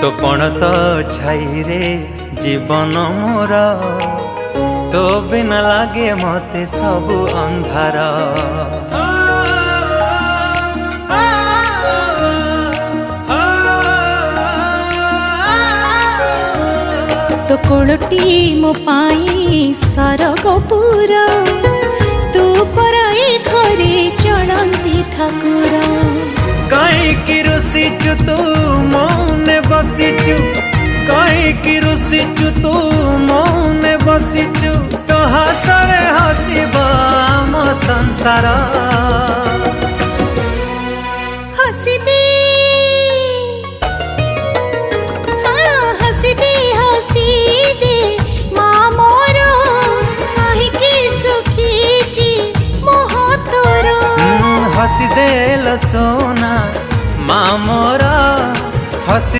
तो कौन तो छाई रे जीवन मोर तो बिना लागे मते सब अंधार। तो कोलटी मो पाई सरगपुर तू पराई घरे चलती ठाकुर। कहीं रुसीचु तू मौने बसीचु, कहीं रुसीचु तू मौने बसीचु, तो हसरे हसीबा आम संसार। हसी दे हसी दे हसी दे माँ मोर कहीं सुखी मोह तोर। हसी दे सोना माँ मोरा हसी